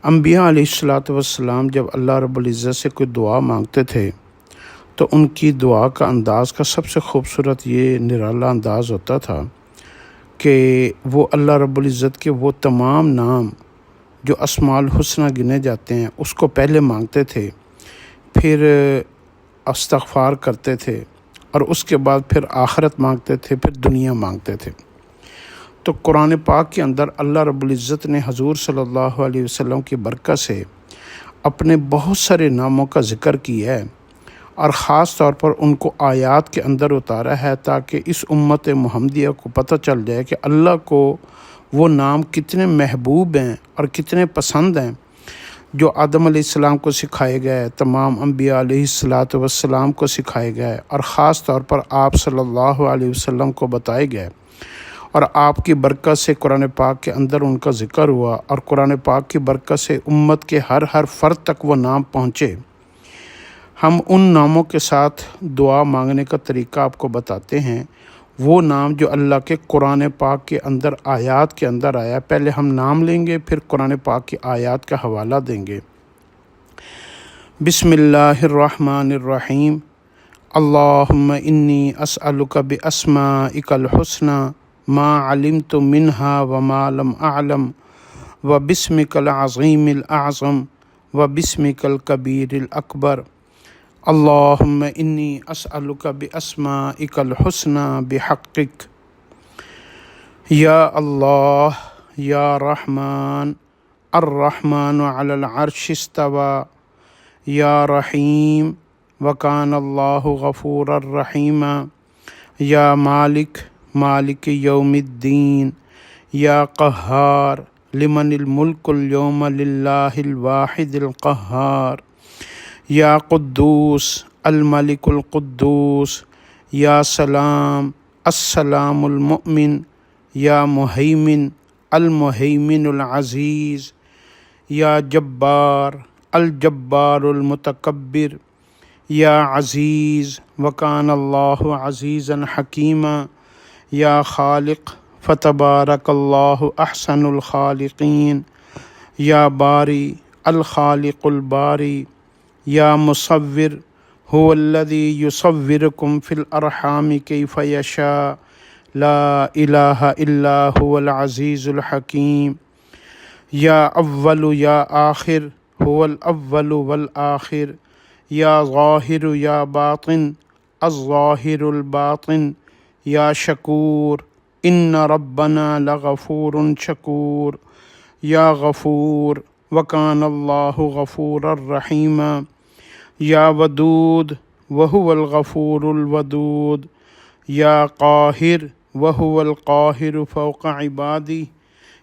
انبیاء علیہ الصلوۃ والسلام جب اللہ رب العزت سے کوئی دعا مانگتے تھے تو ان کی دعا کا انداز کا سب سے خوبصورت یہ نرالا انداز ہوتا تھا کہ وہ اللہ رب العزت کے وہ تمام نام جو اسماء الحسنہ گنے جاتے ہیں اس کو پہلے مانگتے تھے، پھر استغفار کرتے تھے، اور اس کے بعد پھر آخرت مانگتے تھے، پھر دنیا مانگتے تھے۔ تو قرآن پاک کے اندر اللہ رب العزت نے حضور صلی اللہ علیہ وسلم کی برکت سے اپنے بہت سارے ناموں کا ذکر کیا ہے، اور خاص طور پر ان کو آیات کے اندر اتارا ہے تاکہ اس امت محمدیہ کو پتہ چل جائے کہ اللہ کو وہ نام کتنے محبوب ہیں اور کتنے پسند ہیں، جو آدم علیہ السلام کو سکھائے گئے، تمام انبیاء علیہ الصلوۃ والسلام کو سکھائے گئے، اور خاص طور پر آپ صلی اللہ علیہ وسلم کو بتائے گئے، اور آپ کی برکت سے قرآن پاک کے اندر ان کا ذکر ہوا، اور قرآن پاک کی برکت سے امت کے ہر فرد تک وہ نام پہنچے۔ ہم ان ناموں کے ساتھ دعا مانگنے کا طریقہ آپ کو بتاتے ہیں، وہ نام جو اللہ کے قرآن پاک کے اندر آیات کے اندر آیا۔ پہلے ہم نام لیں گے، پھر قرآن پاک کی آیات کا حوالہ دیں گے۔ بسم اللہ الرحمن الرحیم۔ اللہم انی اسألک باسمائک الحسنی ما علمت منہا وما لم اعلم وباسمک العظیم الاعظم وباسمک الکبیر الاکبر۔ اللہم انی اسألک باسمائک الحسنی بحقک۔ یا اللہ، یا رحمان، الرحمن علی العرش استوى، یا رحیم، وکان اللہ غفورا رحیما، یا مالک، مالک یوم الدین، یا قہار، لمن الملک اليوم للہ الواحد القہار، یا قدوس، الملک القدوس، یا سلام، السلام المؤمن، یا مہیمن، المہیمن العزیز، یا جبار، الجبار المتکبر، یا عزیز، وکان اللہ عزیزا حکیما، یا خالق، فتبارک اللہ احسن الخالقین، یا باری، الخالق الباری، یا مصور، هو الذی یصورکم فی الارحام کیف یشاء، لا الہ الا هو العزیز الحکیم، یا اول یا آخر، هو الاول والآخر، یا ظاہر یا باطن، الظاہر الباطن، یا شکور، ان ربنا لغفور شکور، یا غفور، وکان اللہ غفورا رحیما، یا ودود، وہو الغفور الودود، یا قاہر، وہو القاہر فوق عبادہ،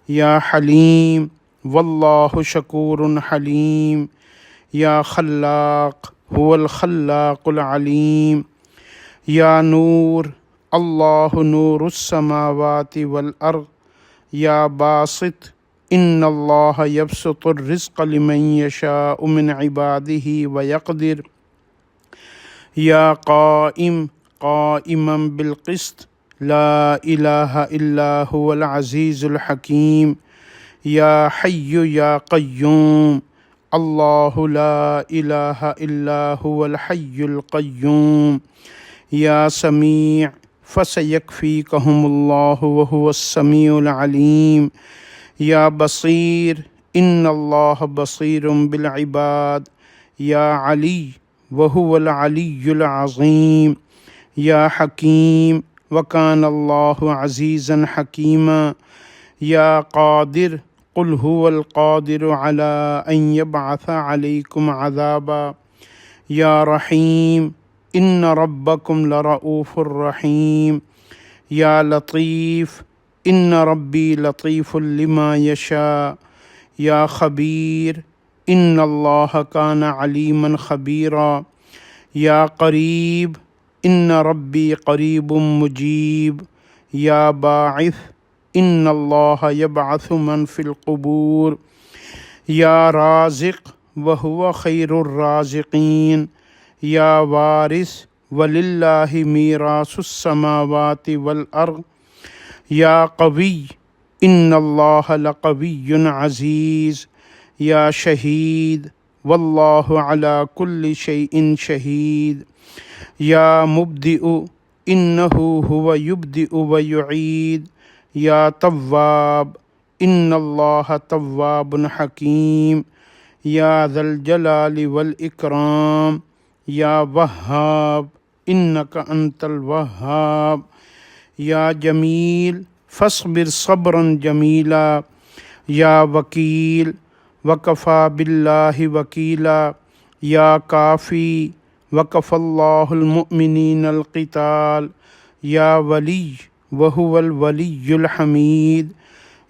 یا حلیم، واللہ شکور حلیم، یا خلاق، هو الخلاق العلیم، یا نور، اللہ نور السماوات والارض، یا باسط، ان اللہ یبسط الرزق لمن یشاء من عبادہ ویقدر، یا قائم، قائما بالقسط، لا الہ الا هو العزیز الحکیم، یا حی یا قیوم، اللہ لا الہ الا هو الحی القیوم، یا سمیع، فسیکفیکہم اللہ وہو السمیع العلیم، یا بصیر، ان اللہ بصیر بالعباد، یا علی، وہو العلی العظیم، یا حکیم، وکان اللہ عزیزا حکیما، یا قادر، قل هو القادر علی ان یبعث علیکم عذابا، یا رحیم، ان ربکم لرؤوف الرحیم، یا لطیف، ان ربی لطیف لما یشاء، یا خبیر، ان اللہ کان علیما خبیرا، یا قریب، ان ربی قریب مجیب، یا باعث، ان اللہ یبعث من فی القبور، یا رازق، وہو خیر الرازقین، یا وارث، وللہ میراث السماوات والارض، یا قوی، ان اللہ لقوی عزیز، یا شہید واللہ علی کل شیء شہید، یا مبدئ انہ هو یبدئ ویعید، یا تواب ان اللہ تواب حکیم، یا ذا الجلال والاکرام، یا وہاب انک انت الوہاب، یا جمیل فاصبر صبرا جمیلا، یا وکیل وکفی باللہ وکیلا، یا کافی وکفی اللہ المؤمنین القتال، یا ولی وہو الولی الحمید،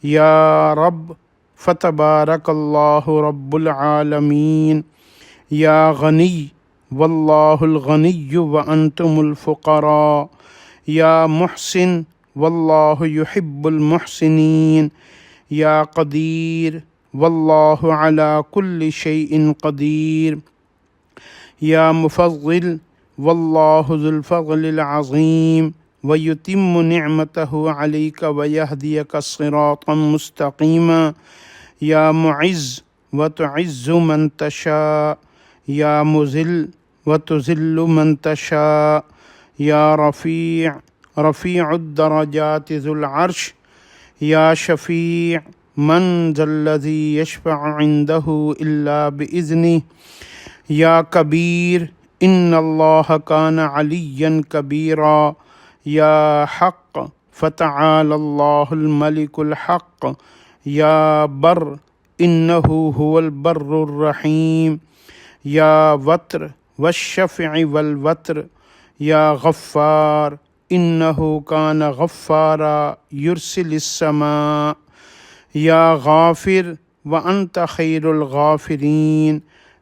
یا رب فتبارک اللہ رب العالمین، یا غنی واللہ الغنی وانتم الفقراء، یا محسن واللہ یحب المحسنین، یا قدیر واللہ علی کل شیء قدیر، یا مفضل واللہ ذو الفضل العظیم، ویتم نعمتہ علیک ویہدیک صراطا مستقیما، یا معز وتعز من تشاء، یا مذل وتذل من تشاء، یا رفیع رفیع الدرجات ذو العرش، یا شفیع من ذا الذی یشفع عندہ الا بإذنہ، یا کبیر ان اللہ کان علیا کبیرا، یا حق فتعال اللہ الملک الحق، یا بر انہ هو البر الرحیم، یا وتر والشفع والوتر، یا غفار انہ کان غفارا یرسل السماء، یا غافر وانت خیر الغافرین،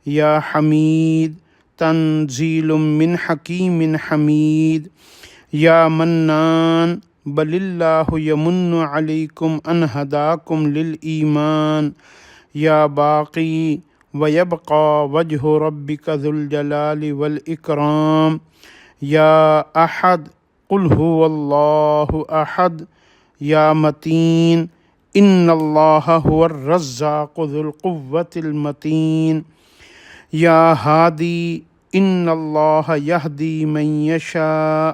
یا حمید تنزیل من حکیم حمید، یا منان بل اللہ یمن علیکم ان ہداکم للایمان، یا باقی ویبقى وجہ ربک ذو الجلال والاکرام، یا احد قل هو اللہ احد، یا متین ان اللہ هو الرزاق ذو القوة المتین، یا ہادی ان اللہ یہدی من یشاء،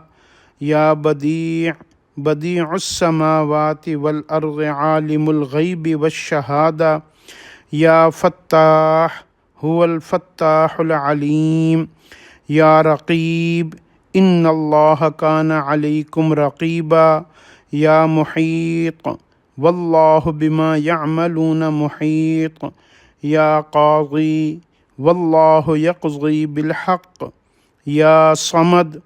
یا بدیع بدیع السماوات والارض عالم الغیب والشہادہ، یا فتاح هو الفتاح العلیم، یا رقیب ان اللہ کان علیکم رقیبا، یا محیط واللہ بما یعملون محیط، یا قاضی واللہ یقضی بالحق، یا صمد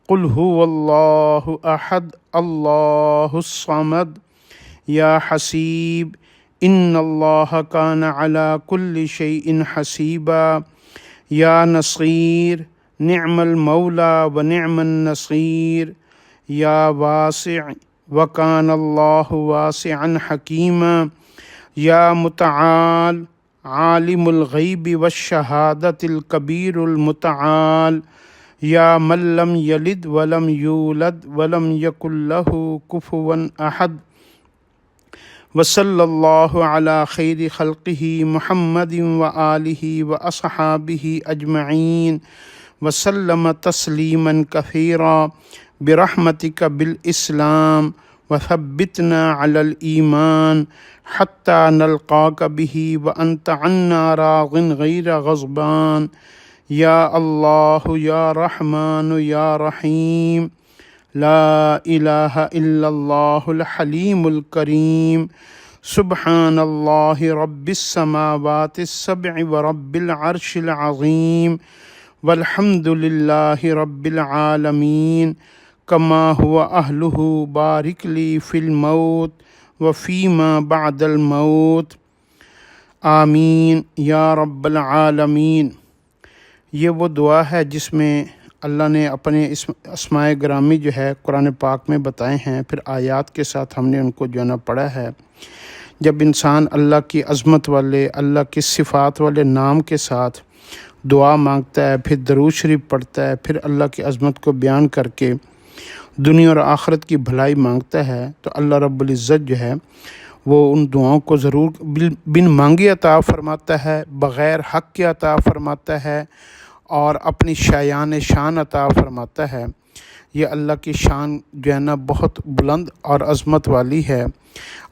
قل هو اللہ احد اللہ الصمد، یا حسیب ان اللہ کان علی کل شیء حسیبا، یا نصیر نعم المولا ونعم النصیر، یا واسع وکان اللہ واسعا حکیما، یا متعال عالم الغیب والشہادۃ الکبیر المتعال، یا من لم یلد ولم یولد ولم یکن لہ کفوا احد، وصلی اللہ علی خیر خلقہ محمد وآلہ واصحابہ اجمعین، وسلم تسلیما کثیرا، برحمتک بالاسلام، وثبتنا علی الایمان حتی نلقاک بہ وانت عنا راض غیر غضبان، یا اللہ یا رحمن یا رحیم، لا الہ الا اللہ الحلیم الکریم، سبحان اللہ رب السماوات السبع ورب العرش العظیم، والحمد للہ رب العالمین، کما هو اہلہ بارک لی فی الموت وفیما بعد الموت، آمین یا رب العالمین۔ یہ وہ دعا ہے جس میں اللہ نے اپنے اسماء گرامی جو ہے قرآن پاک میں بتائے ہیں، پھر آیات کے ساتھ ہم نے ان کو جو ہے نا پڑھا ہے۔ جب انسان اللہ کی عظمت والے، اللہ کی صفات والے نام کے ساتھ دعا مانگتا ہے، پھر درود شریف پڑھتا ہے، پھر اللہ کی عظمت کو بیان کر کے دنیا اور آخرت کی بھلائی مانگتا ہے، تو اللہ رب العزت جو ہے وہ ان دعاؤں کو ضرور بن مانگے عطا فرماتا ہے، بغیر حق کے عطا فرماتا ہے اور اپنی شایان شان عطا فرماتا ہے۔ یہ اللہ کی شان جو ہے نا بہت بلند اور عظمت والی ہے۔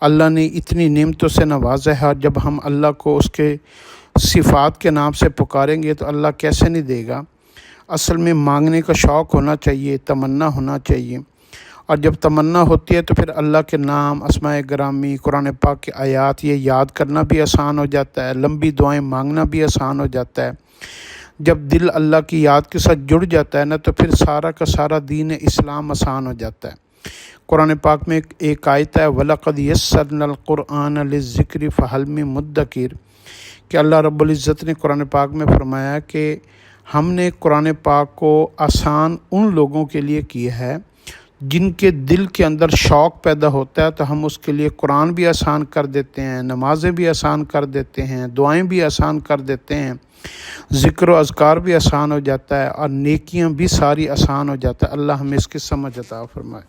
اللہ نے اتنی نعمتوں سے نوازا ہے، اور جب ہم اللہ کو اس کے صفات کے نام سے پکاریں گے تو اللہ کیسے نہیں دے گا۔ اصل میں مانگنے کا شوق ہونا چاہیے، تمنا ہونا چاہیے، اور جب تمنا ہوتی ہے تو پھر اللہ کے نام، اسماء گرامی، قرآن پاک کی آیات یہ یاد کرنا بھی آسان ہو جاتا ہے، لمبی دعائیں مانگنا بھی آسان ہو جاتا ہے۔ جب دل اللہ کی یاد کے ساتھ جڑ جاتا ہے نا تو پھر سارا کا سارا دین اسلام آسان ہو جاتا ہے۔ قرآن پاک میں ایک آیت ہے وَلَقَدْ يَسَّرْنَا الْقُرْآنَ لِلذِّكْرِ فَهَلْ مِن مُدَّكِرٍ، کہ اللہ رب العزت نے قرآن پاک میں فرمایا کہ ہم نے قرآن پاک کو آسان ان لوگوں کے لیے کیا ہے جن کے دل کے اندر شوق پیدا ہوتا ہے، تو ہم اس کے لیے قرآن بھی آسان کر دیتے ہیں، نمازیں بھی آسان کر دیتے ہیں، دعائیں بھی آسان کر دیتے ہیں، ذکر و اذکار بھی آسان ہو جاتا ہے، اور نیکیاں بھی ساری آسان ہو جاتا ہے۔ اللہ ہمیں اس کی سمجھ عطا فرمائے۔